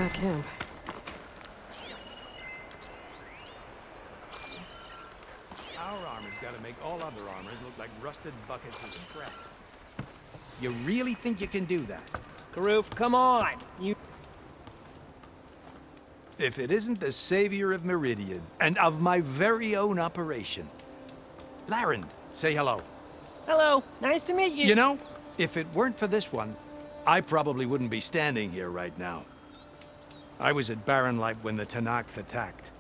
that camp? Our armor's gotta make all other armors look like rusted buckets of scrap. You really think you can do that? Karoof, come on! If it isn't the savior of Meridian, and of my very own operation. Laren, say hello. Hello, nice to meet you. You know, if it weren't for this one, I probably wouldn't be standing here right now. I was at Barren Light when the Tanakh attacked.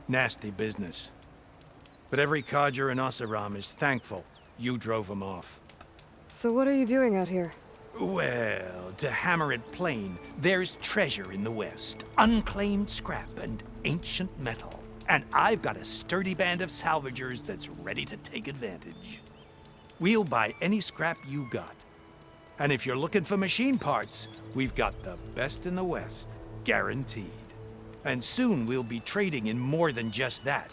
Nasty business. But every codger in Oseram is thankful you drove them off. So what are you doing out here? Well, to hammer it plain, there's treasure in the West. Unclaimed scrap and ancient metal. And I've got a sturdy band of salvagers that's ready to take advantage. We'll buy any scrap you got. And if you're looking for machine parts, we've got the best in the West, guaranteed. And soon we'll be trading in more than just that.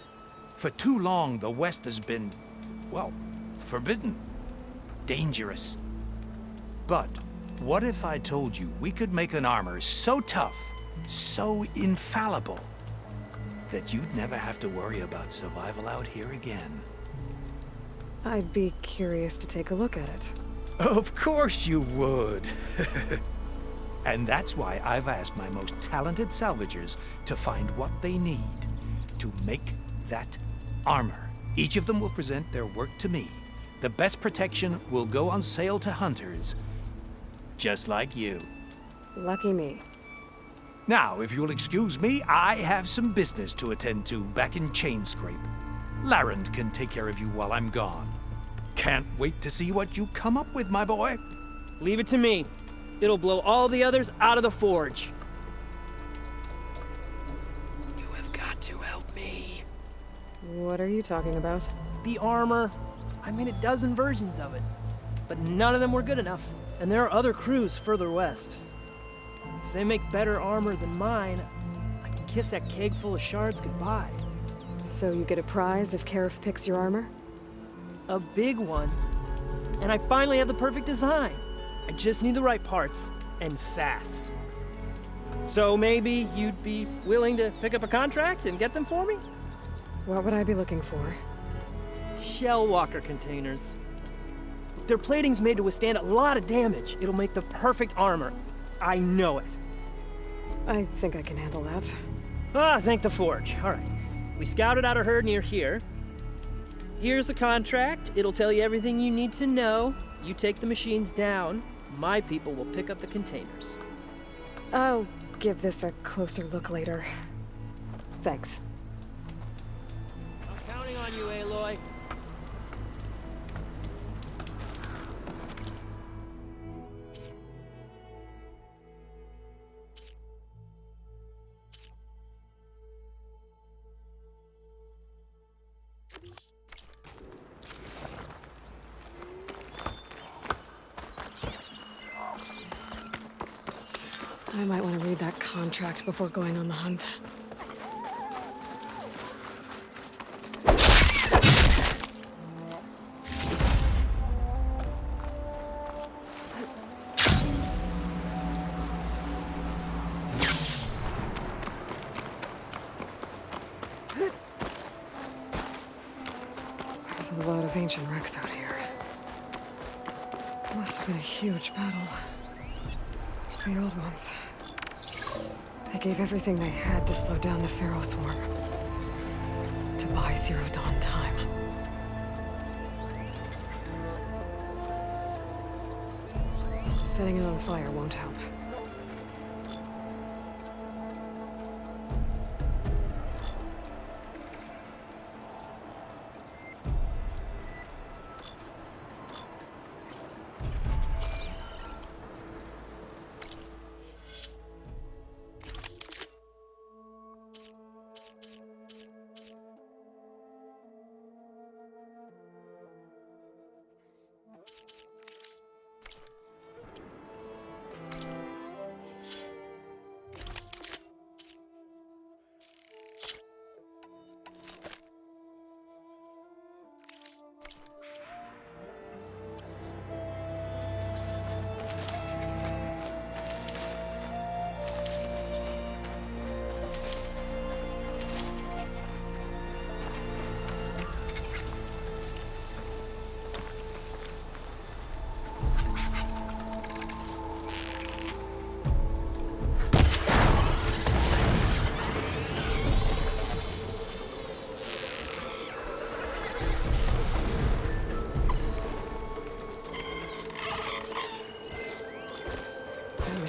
For too long, the West has been, well, forbidden. Dangerous. But what if I told you we could make an armor so tough, so infallible, that you'd never have to worry about survival out here again? I'd be curious to take a look at it. Of course you would. And that's why I've asked my most talented salvagers to find what they need to make that armor. Each of them will present their work to me. The best protection will go on sale to hunters, just like you. Lucky me. Now, if you'll excuse me, I have some business to attend to back in Chainscrape. Laren can take care of you while I'm gone. Can't wait to see what you come up with, my boy. Leave it to me. It'll blow all the others out of the forge. You have got to help me. What are you talking about? The armor. I made a dozen versions of it, but none of them were good enough. And there are other crews further west. If they make better armor than mine, I can kiss that keg full of shards goodbye. So you get a prize if Karif picks your armor? A big one. And I finally have the perfect design. I just need the right parts, and fast. So maybe you'd be willing to pick up a contract and get them for me? What would I be looking for? Shell walker containers. Their plating's made to withstand a lot of damage. It'll make the perfect armor. I know it. I think I can handle that. Ah, thank the forge. All right. We scouted out a herd near here. Here's the contract. It'll tell you everything you need to know. You take the machines down. My people will pick up the containers. I'll give this a closer look later. Thanks. I'm counting on you, Aloy. I might want to read that contract before going on the hunt. There's a lot of ancient wrecks out here. Must have been a huge battle. The old ones. They gave everything they had to slow down the Pharaoh swarm. To buy Zero Dawn time. Setting it on fire won't help.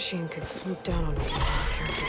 machine could swoop down on me if I'm not careful.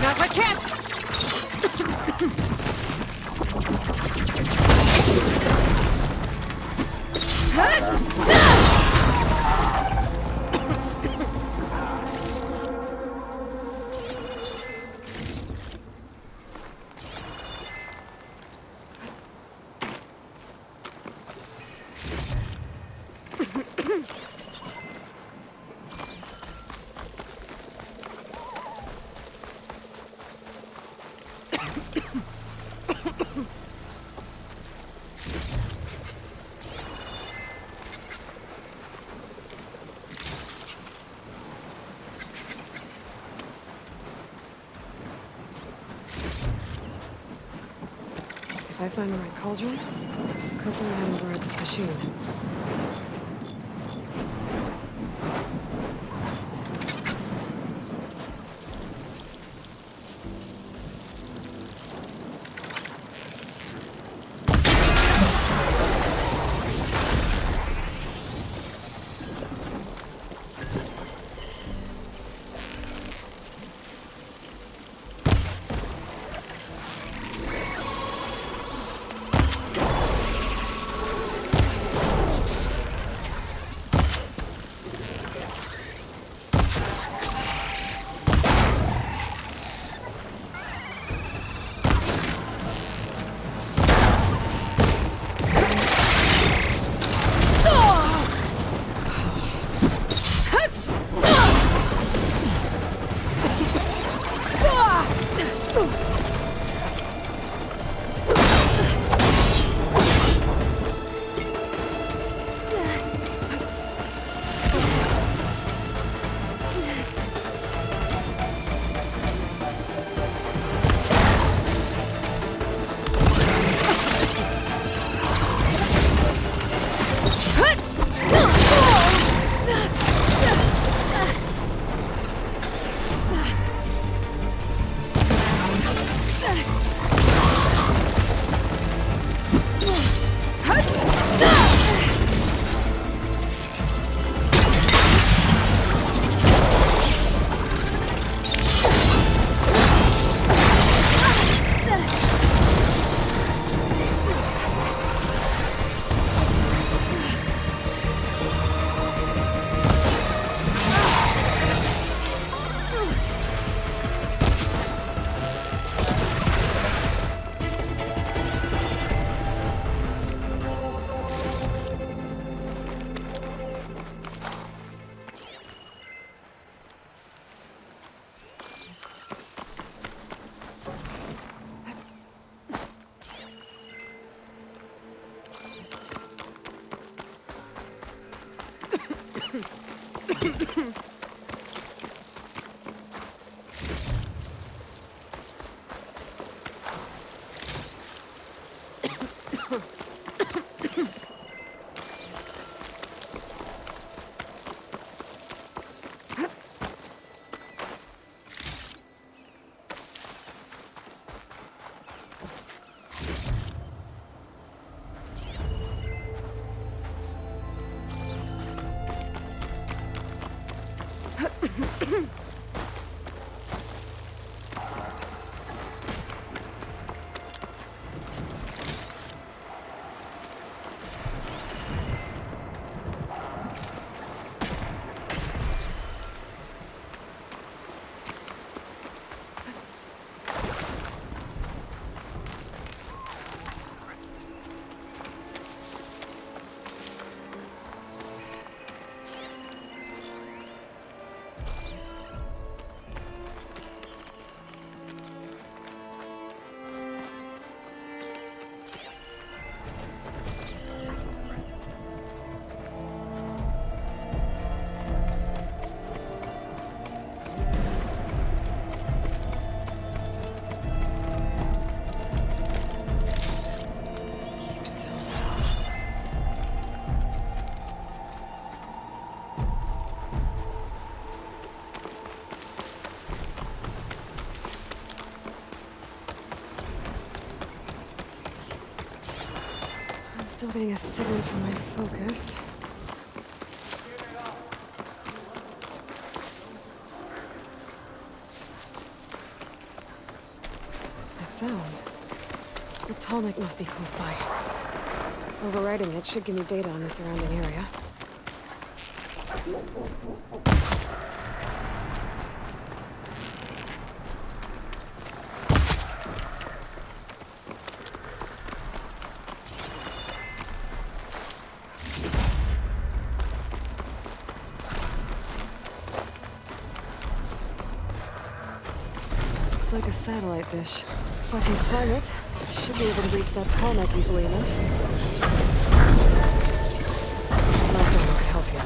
Not my chance! If I find the right cauldron, Kirk will head over at this machine. Keep still. I'm still getting a signal from my focus. That sound. The tallneck must be close by. Overriding it should give me data on the surrounding area. Looks like a satellite dish. If I can climb it, I should be able to reach that tallneck easily enough. Last armor could help here.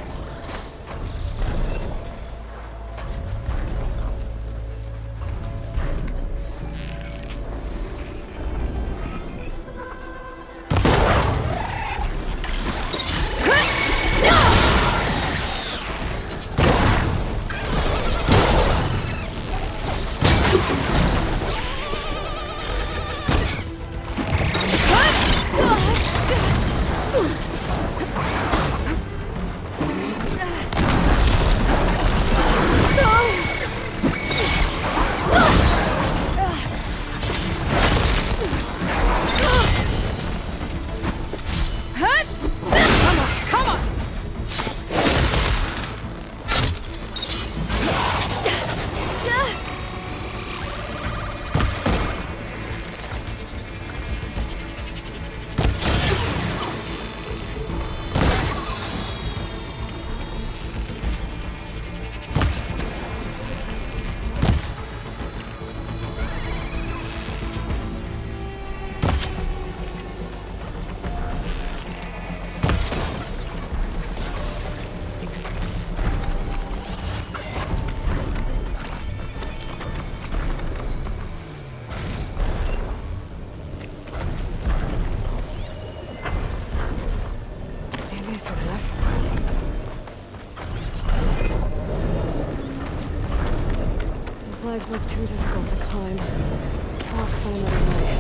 Legs look too difficult to climb. I'll have to find another way.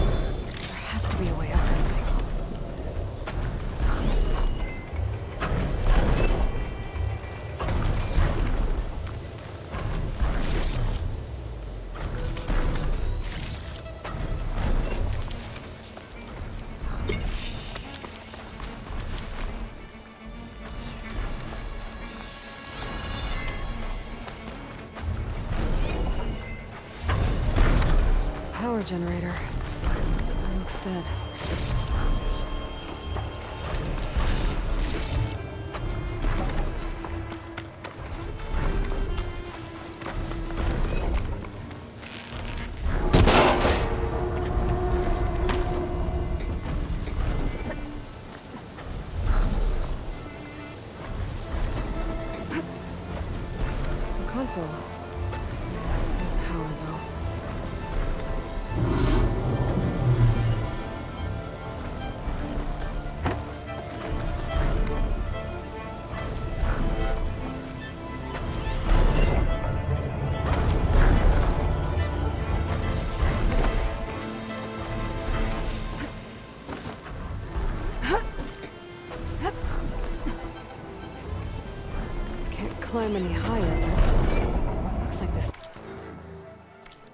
There has to be a way up this thing. Power generator. That looks dead. The console. No power though. Can't climb any higher. Looks like this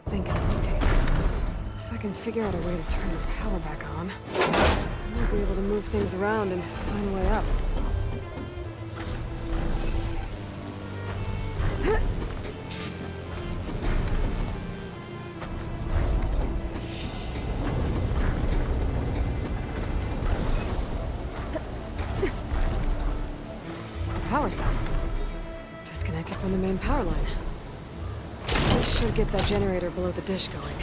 thing can rotate. If I can figure out a way to turn the power back on, I might be able to move things around and find a way up. Power cell. Disconnected from the main power line. This should get that generator below the dish going.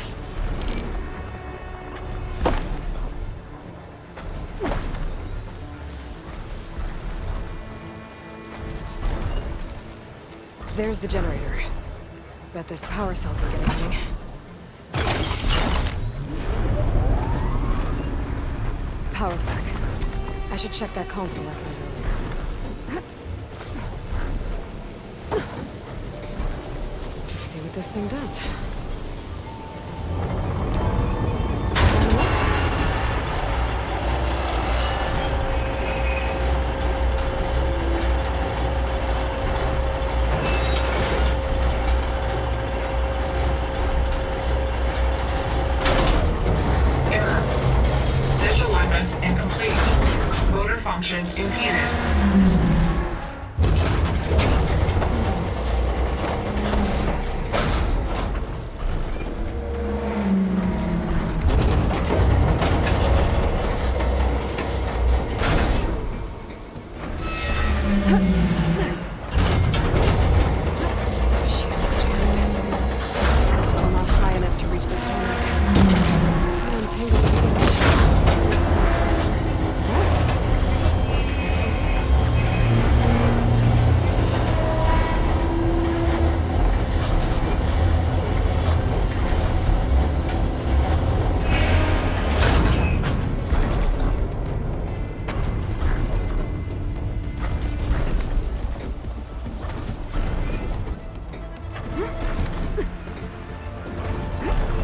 There's the generator. Bet this power cell can get anything. Power's back. I should check that console I found earlier. Let's see what this thing does. Error. Dish alignment incomplete. Motor function impeded.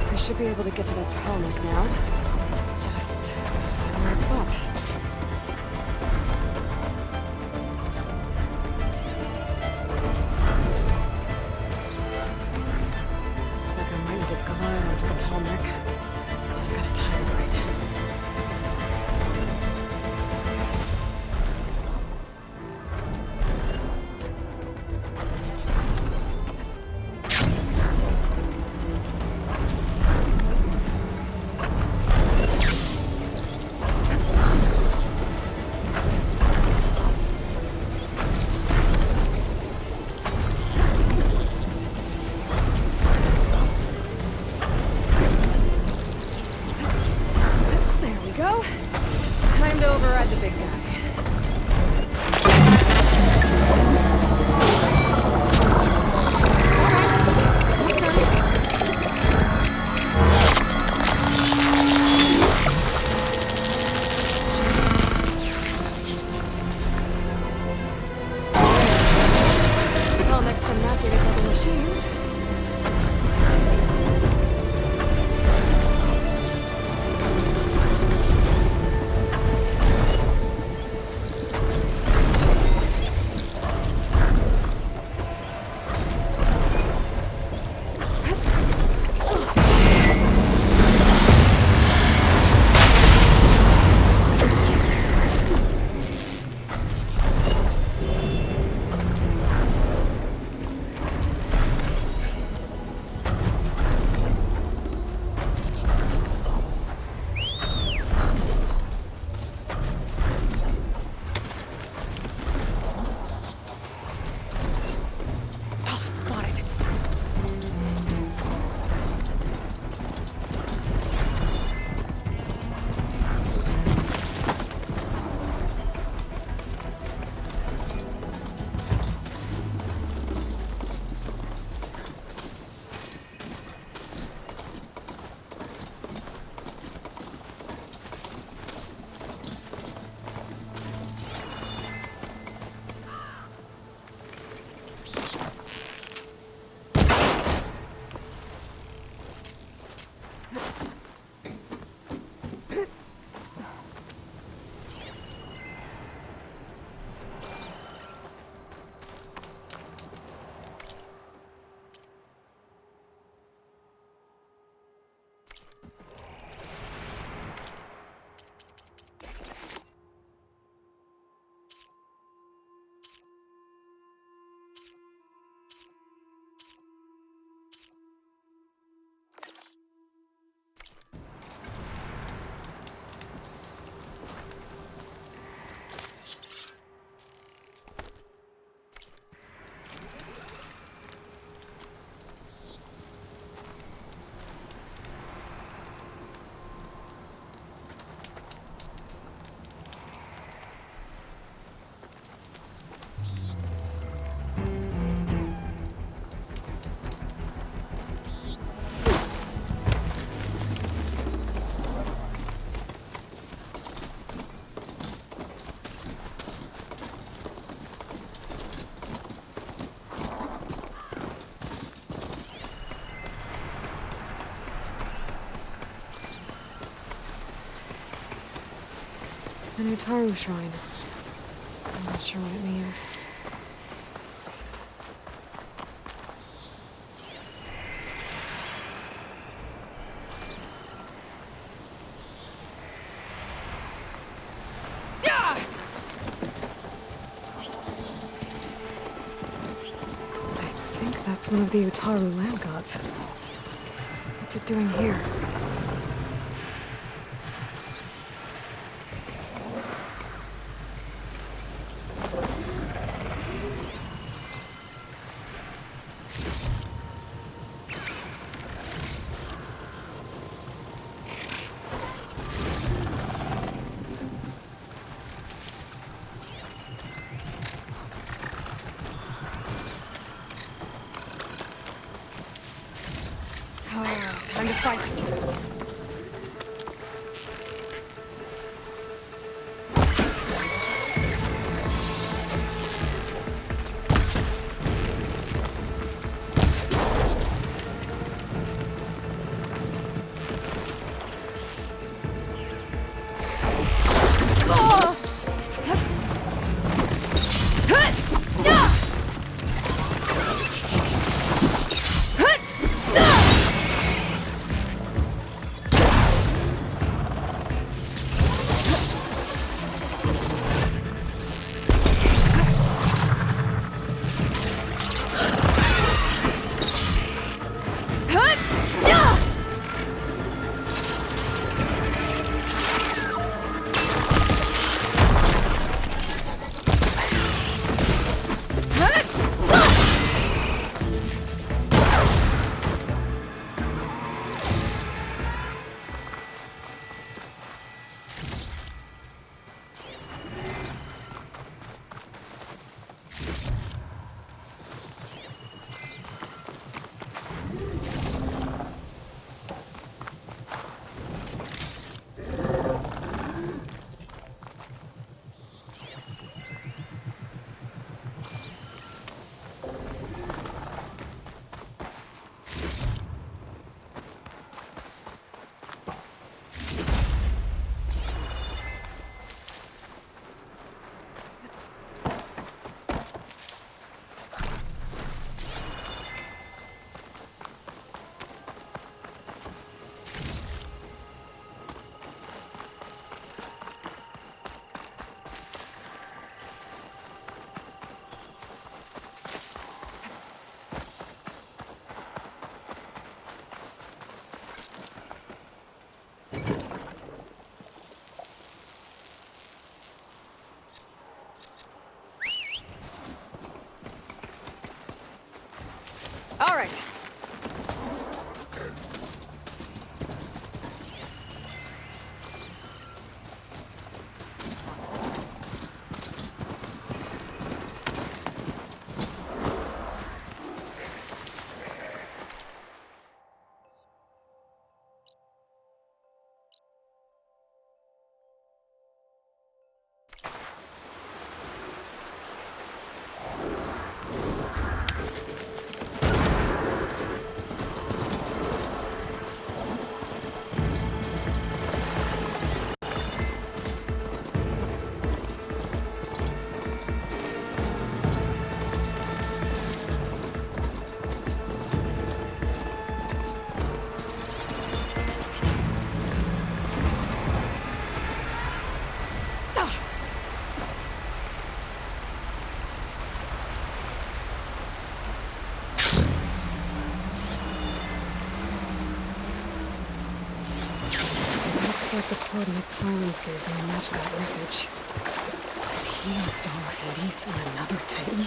I should be able to get to that tarmac now. Just find the right spot. Looks like I might need to glide onto the tarmac. Just gotta time it right. Time to override the big guy. Well, next to not getting other machines. An Utaru shrine. I'm not sure what it means. I think that's one of the Utaru land gods. What's it doing here? Time to fight. All right. Like the coordinates Silence gave me match that wreckage. Did he install Hades on another Titan?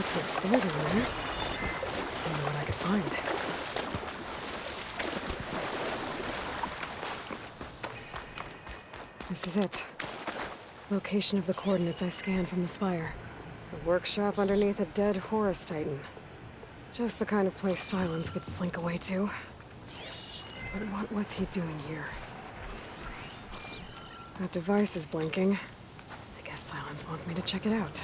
lot to explore down there. Wonder what I could find. This is it. Location of the coordinates I scanned from the spire. A workshop underneath a dead Horus Titan. Just the kind of place Silence would slink away to. But what was he doing here? That device is blinking. I guess Silence wants me to check it out.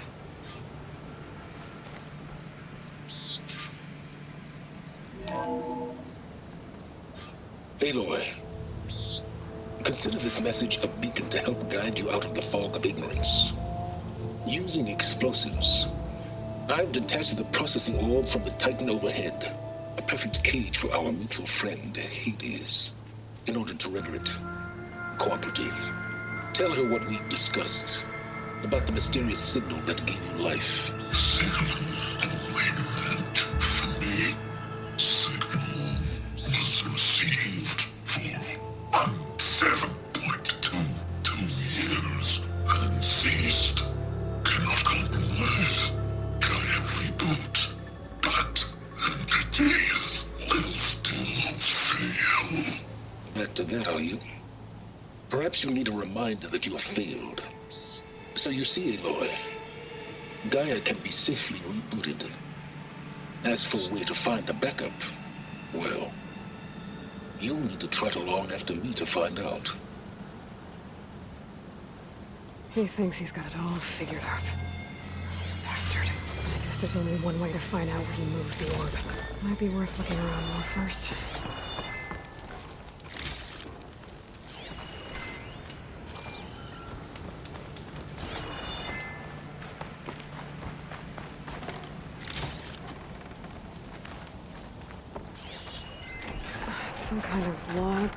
Aloy, consider this message a beacon to help guide you out of the fog of ignorance. Using explosives, I've detached the processing orb from the Titan overhead, a perfect cage for our mutual friend, Hades, in order to render it cooperative. Tell her what we discussed about the mysterious signal that gave you life. Back to that, are you? Perhaps you need a reminder that you have failed. So you see, Aloy, Gaia can be safely rebooted. As for a way to find a backup, well, you'll need to trot along after me to find out. He thinks he's got it all figured out. Bastard. I guess there's only one way to find out where he moved the orb. Might be worth looking around more first. Some kind of log.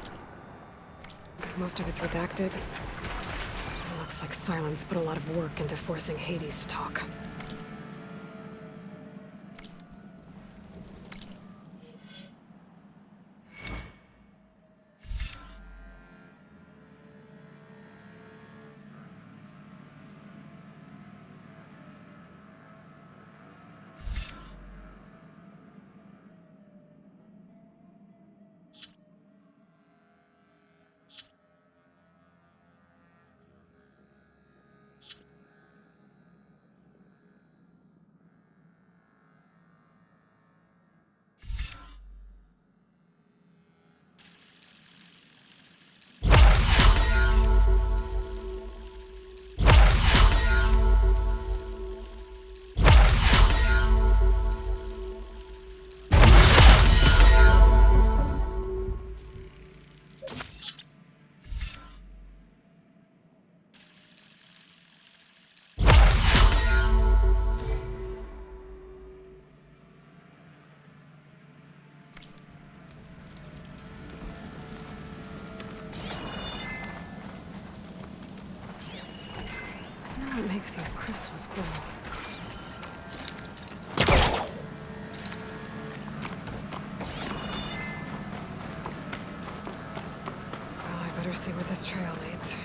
Most of it's redacted. It looks like Silence put a lot of work into forcing Hades to talk. What makes these crystals glow? Well, I better see where this trail leads.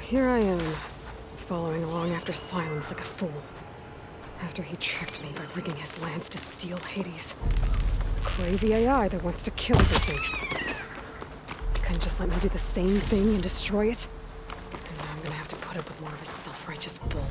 Here I am, following along after Silence like a fool. After he tricked me by rigging his lance to steal Hades. Crazy AI that wants to kill everything. He couldn't just let me do the same thing and destroy it? And now I'm gonna have to put up with more of his self-righteous bull.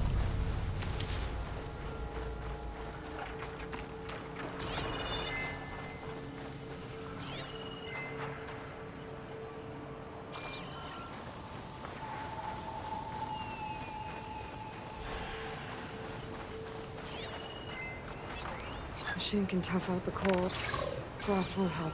Machine can tough out the cold. Frost won't help.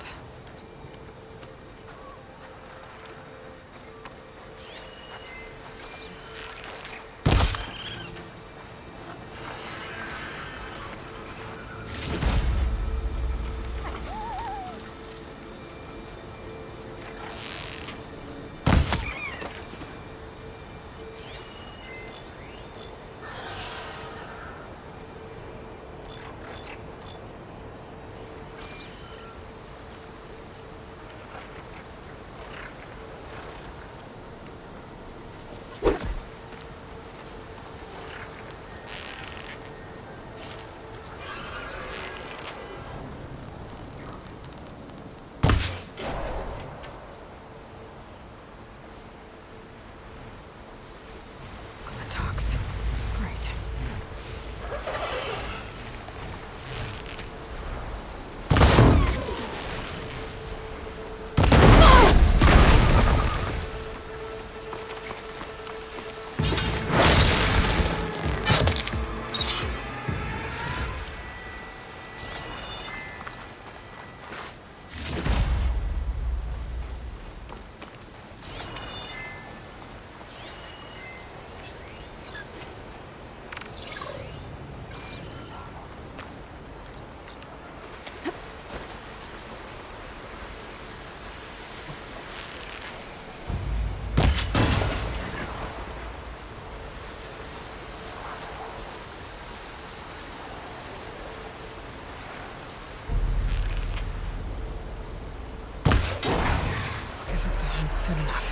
Soon enough.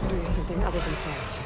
Do something other than fast.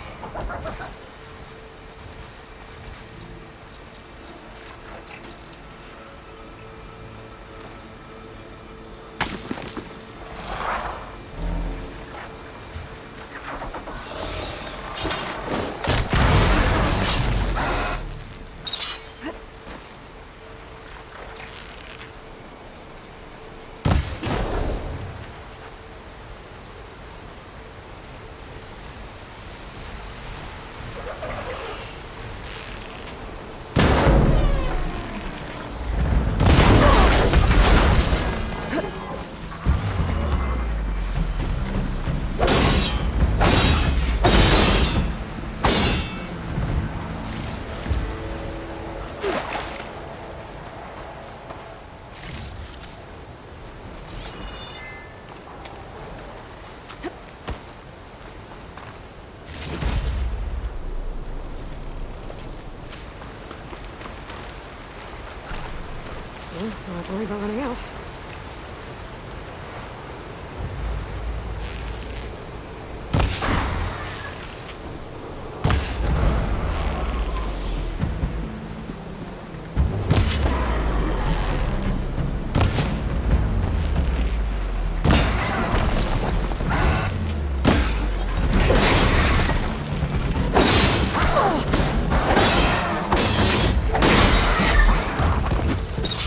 Well, not worried about running out.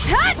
Cut!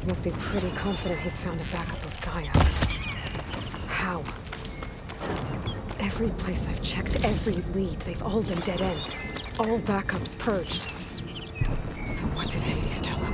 Errands must be pretty confident he's found a backup of Gaia. How? Every place I've checked, every lead, they've all been dead ends. All backups purged. So what did Hades tell him?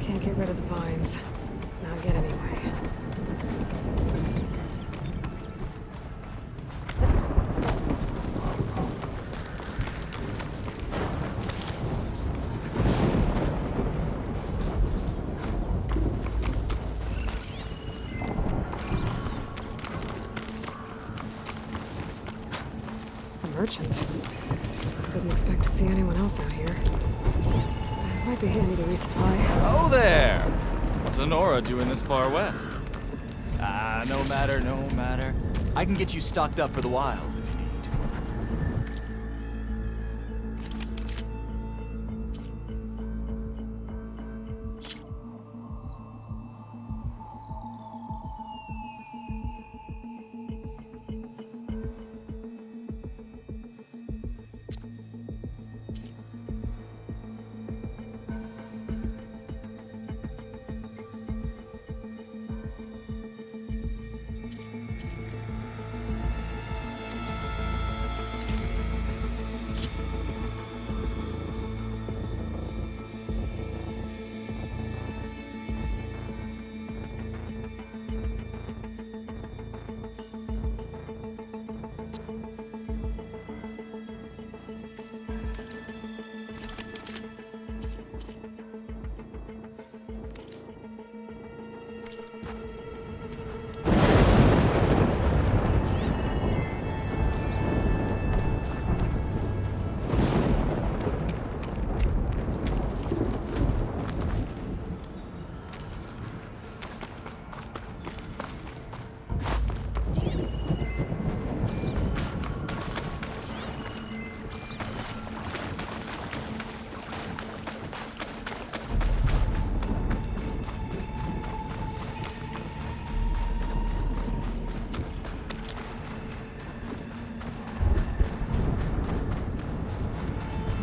Can't get rid of the vines. Not yet anyway. A merchant. Didn't expect to see anyone else out here. Might be handy to resupply. Oh there! What's Honora doing this far west? No matter, no matter. I can get you stocked up for the wilds if you need.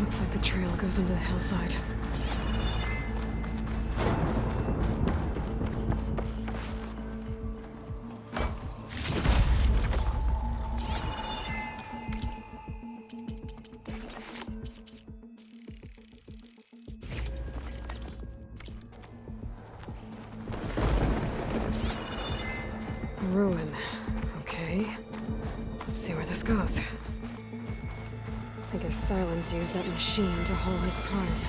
Looks like the trail goes into the hillside. Ruin. Okay. Let's see where this goes. I guess Silence used that machine to haul his prize.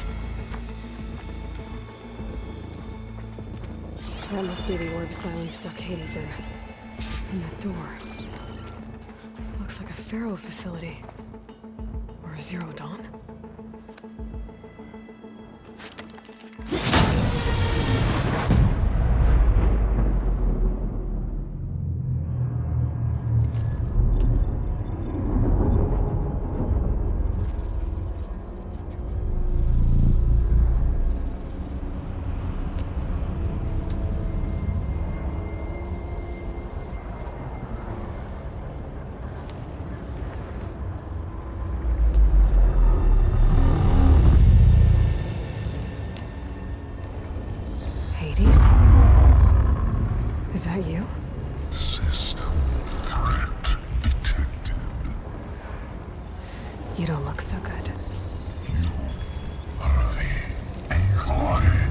That must be the orb Silence stuck Hades in. And that door. Looks like a Pharaoh facility. Or a Zero Dawn? Hades? Is that you? System threat detected. You don't look so good. You are the AI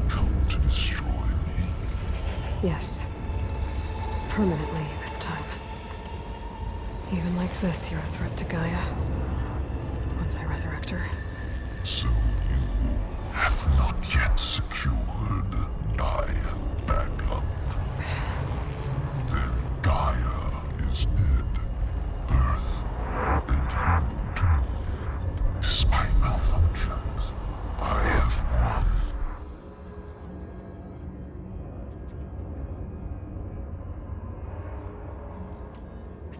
come to destroy me. Yes. Permanently this time. Even like this, you're a threat to Gaia. Once I resurrect her. So you have not yet secured Gaia backup. Then Gaia is dead. Earth and you too. Despite malfunctions, I have won.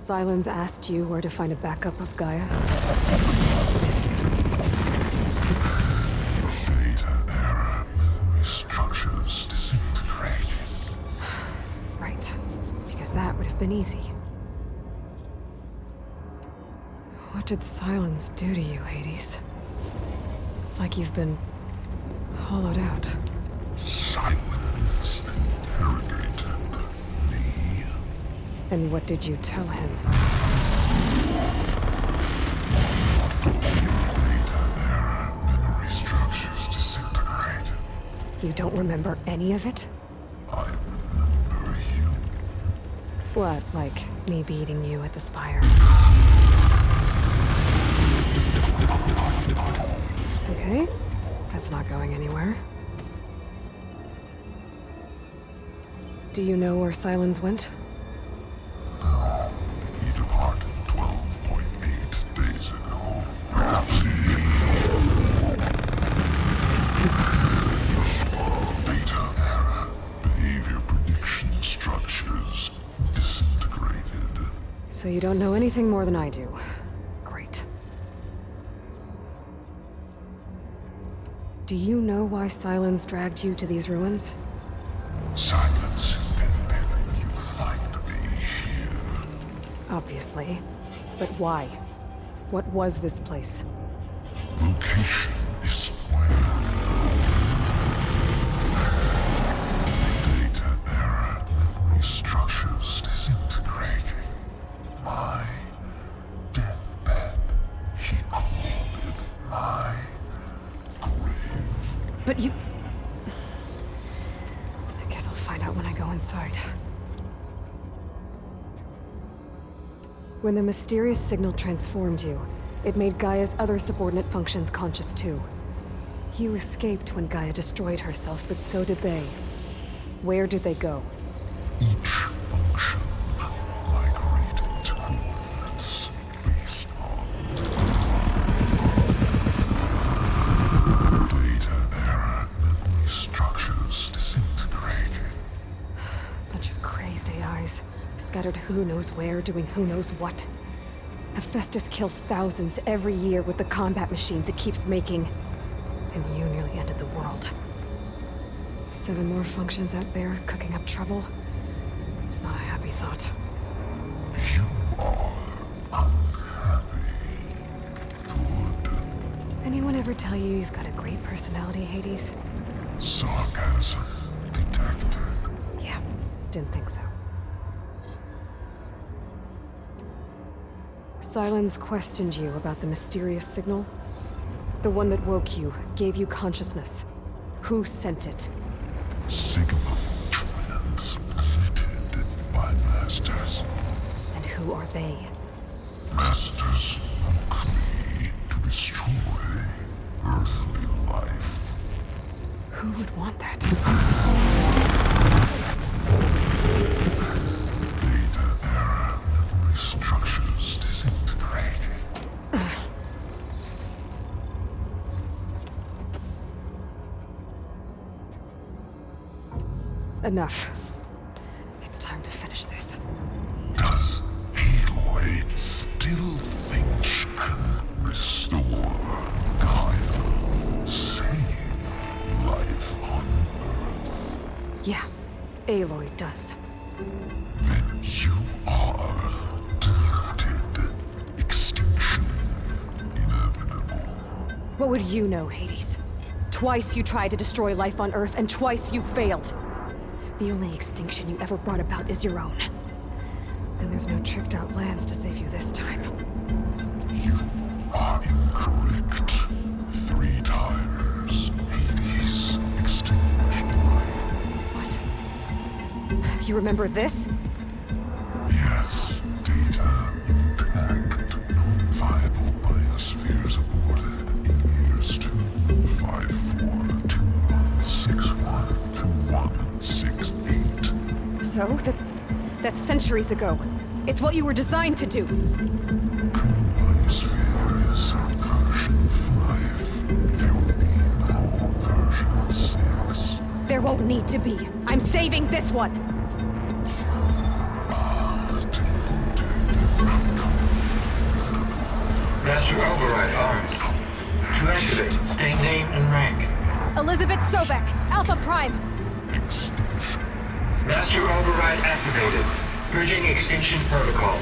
Silence asked you where to find a backup of Gaia? Data error. Memory structures disintegrated. Right. Because that would have been easy. What did Silence do to you, Hades? It's like you've been hollowed out. Silence interrogated me. And what did you tell him? Data error. Memory structures disintegrated. You don't remember any of it? I remember you. What, like me beating you at the spire? Okay, that's not going anywhere. Do you know where Silence went? No. He departed 12.8 days ago. Perhaps Data error. Behavior prediction structures disintegrated. So you don't know anything more than I do. Great. Do you know why Silence dragged you to these ruins? Silence intended you find me here. Obviously. But why? What was this place? Location is square. Data error. Memory structures disintegrating. My deathbed. He called it my grave. But you... I guess I'll find out when I go inside. When the mysterious signal transformed you, it made Gaia's other subordinate functions conscious too. You escaped when Gaia destroyed herself, but so did they. Where did they go? Each function migrated to coordinates based on data error. Memory structures disintegrating. Bunch of crazed AIs, scattered who knows where, doing who knows what. Hephaestus kills thousands every year with the combat machines it keeps making. And you nearly ended the world. 7 more functions out there, cooking up trouble. It's not a happy thought. You are unhappy. Good. Anyone ever tell you you've got a great personality, Hades? Sarcasm detected. Yeah, didn't think so. Silence questioned you about the mysterious signal. The one that woke you, gave you consciousness. Who sent it? Signal transmitted by masters. And who are they? Masters woke me to destroy earthly life. Who would want that? Data error. Memory structures disintegrated. Enough. It's time to finish this. Does Aloy still think she can restore Gaia? Save life on Earth? Yeah, Aloy does. Then you are deluded. Extinction inevitable. What would you know, Hades? Twice you tried to destroy life on Earth, and twice you failed. The only extinction you ever brought about is your own. And there's no tricked-out lands to save you this time. You are incorrect. 3 times. Hades extinguished life. What? You remember this? Yes, data intact. Non-viable biospheres aborted in years 254, 2161, 2168. So, that's centuries ago. It's what you were designed to do. Current biosphere is version 5. There will be no version 6. There won't need to be. I'm saving this one. Deluded. Master override armed. To activate, state name and rank. Elizabeth Sobek, Alpha Prime. Master override activated. Bridging extinction protocol.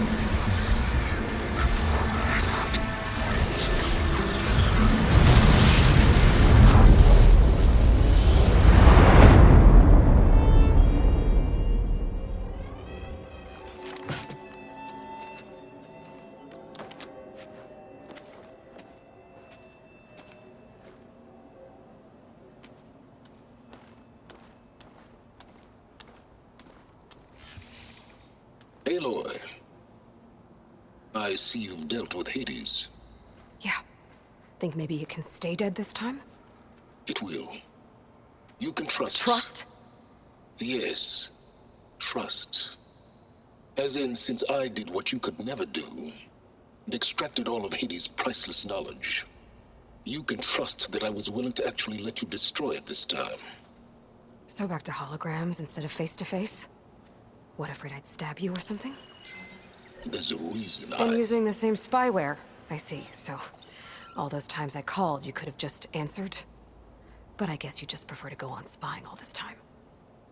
Aloy, I see you've dealt with Hades. Yeah. Think maybe you can stay dead this time? It will. You can trust. Trust? Yes. Trust. As in, since I did what you could never do, and extracted all of Hades' priceless knowledge, you can trust that I was willing to actually let you destroy it this time. So back to holograms instead of face-to-face? What, afraid I'd stab you or something? There's a reason And using the same spyware. I see, so... all those times I called, you could have just answered? But I guess you just prefer to go on spying all this time.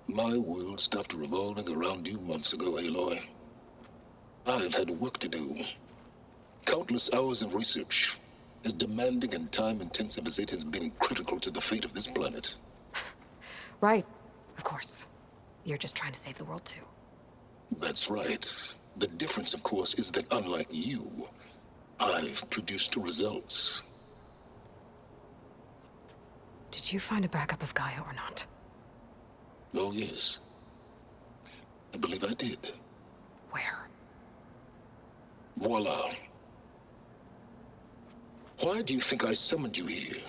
My world stopped revolving around you months ago, Aloy. I've had work to do. Countless hours of research, as demanding and time-intensive as it has been critical to the fate of this planet. Right, of course. You're just trying to save the world too. That's right. The difference, of course, is that unlike you, I've produced results. Did you find a backup of Gaia or not? Oh, yes. I believe I did. Where? Voila. Why do you think I summoned you here?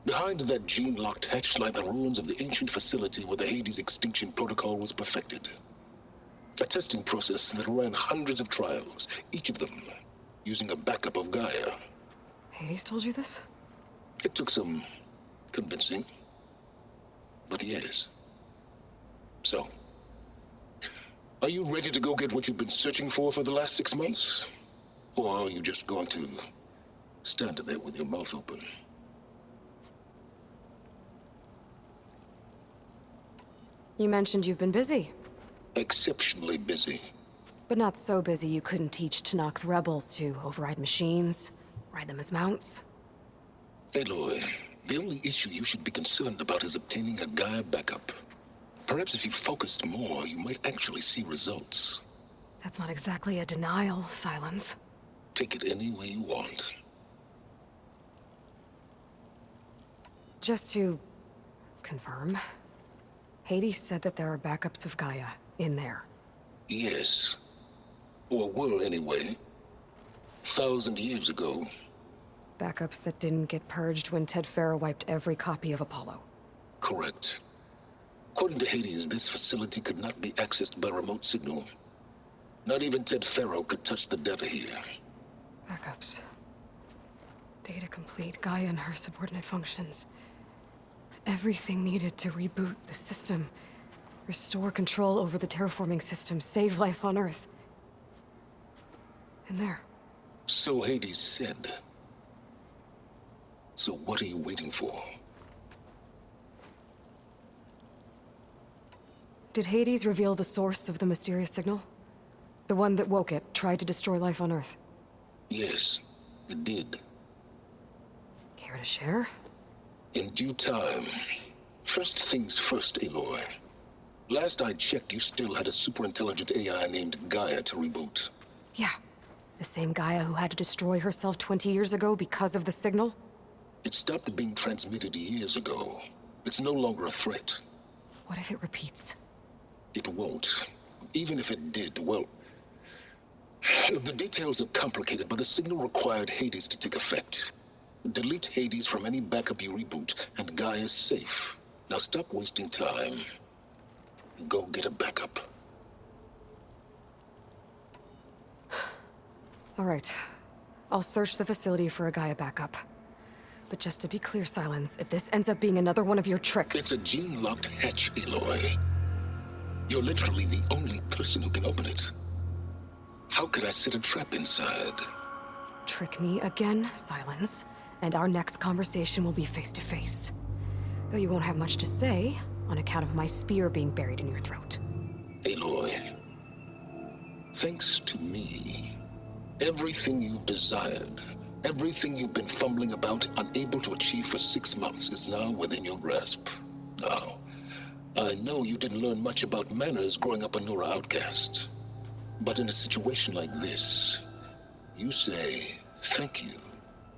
Behind that gene-locked hatch lie the ruins of the ancient facility where the Hades extinction protocol was perfected. A testing process that ran hundreds of trials, each of them using a backup of Gaia. Hades told you this? It took some convincing, but yes. So, are you ready to go get what you've been searching for the last 6 months? Or are you just going to stand there with your mouth open? You mentioned you've been busy. Exceptionally busy. But not so busy you couldn't teach Tanakh the rebels to override machines, ride them as mounts. Aloy, the only issue you should be concerned about is obtaining a Gaia backup. Perhaps if you focused more, you might actually see results. That's not exactly a denial, Silence. Take it any way you want. Just to confirm, Hades said that there are backups of Gaia in there. Yes. Or were anyway. 1,000 years ago. Backups that didn't get purged when Ted Farrow wiped every copy of Apollo. Correct. According to Hades, this facility could not be accessed by remote signal. Not even Ted Farrow could touch the data here. Backups. Data complete, Gaia and her subordinate functions. Everything needed to reboot the system. Restore control over the terraforming system, save life on Earth. And there. So Hades said. So what are you waiting for? Did Hades reveal the source of the mysterious signal? The one that woke it, tried to destroy life on Earth? Yes, it did. Care to share? In due time. First things first, Aloy. Last I checked, you still had a superintelligent AI named Gaia to reboot. Yeah. The same Gaia who had to destroy herself 20 years ago because of the signal? It stopped being transmitted years ago. It's no longer a threat. What if it repeats? It won't. Even if it did, well... The details are complicated, but the signal required Hades to take effect. Delete Hades from any backup you reboot, and Gaia's safe. Now stop wasting time. Go get a backup. All right. I'll search the facility for a Gaia backup. But just to be clear, Silence, if this ends up being another one of your tricks... It's a gene-locked hatch, Aloy. You're literally the only person who can open it. How could I set a trap inside? Trick me again, Silence, and our next conversation will be face to face. Though you won't have much to say, on account of my spear being buried in your throat. Aloy, thanks to me, everything you desired, everything you've been fumbling about, unable to achieve for 6 months, is now within your grasp. Now, I know you didn't learn much about manners growing up a Nora outcast. But in a situation like this, you say, thank you,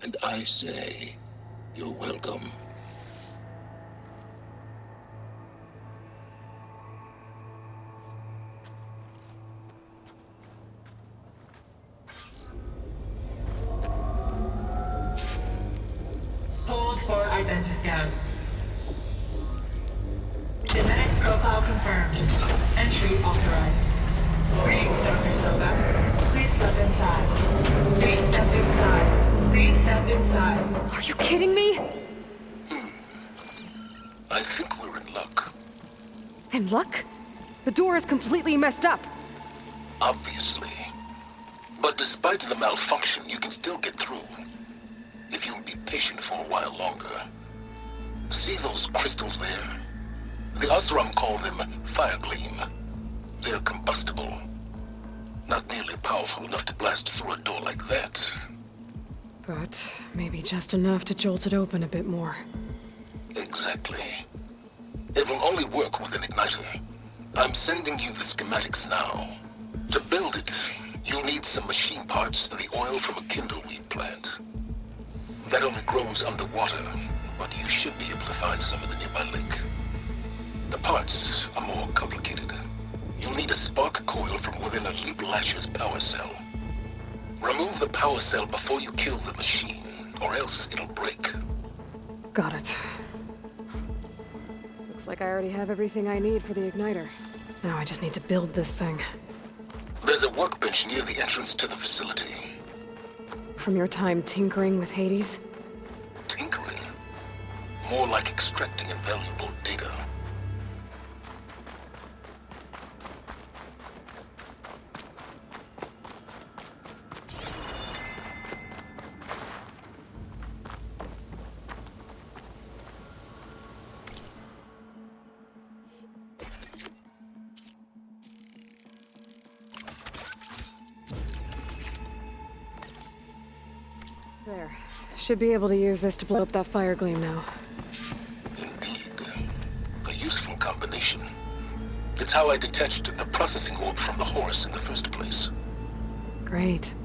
and I say, you're welcome. Hold for identiscan. Genetic profile confirmed. Entry authorized. Greetings, Dr. Soga. Please step inside. Please step inside. Please step inside. Are you kidding me? I think we're in luck. In luck? The door is completely messed up. Obviously. But despite the malfunction, you can still get through. If you'll be patient for a while longer. See those crystals there? The Osram call them fire gleam. They're combustible. Not nearly powerful enough to blast through a door like that. But maybe just enough to jolt it open a bit more. Exactly. It will only work with an igniter. I'm sending you the schematics now. To build it, you'll need some machine parts and the oil from a kindleweed plant. That only grows underwater, but you should be able to find some in the nearby lake. The parts are more complicated. You'll need a spark coil from within a Leap Lasher's power cell. Remove the power cell before you kill the machine, or else it'll break. Got it. Looks like I already have everything I need for the igniter. Now I just need to build this thing. There's a workbench near the entrance to the facility. From your time tinkering with Hades? Tinkering? More like extracting invaluable data. There. Should be able to use this to blow up that fire gleam now. Indeed. A useful combination. It's how I detached the processing orb from the Horus in the first place. Great.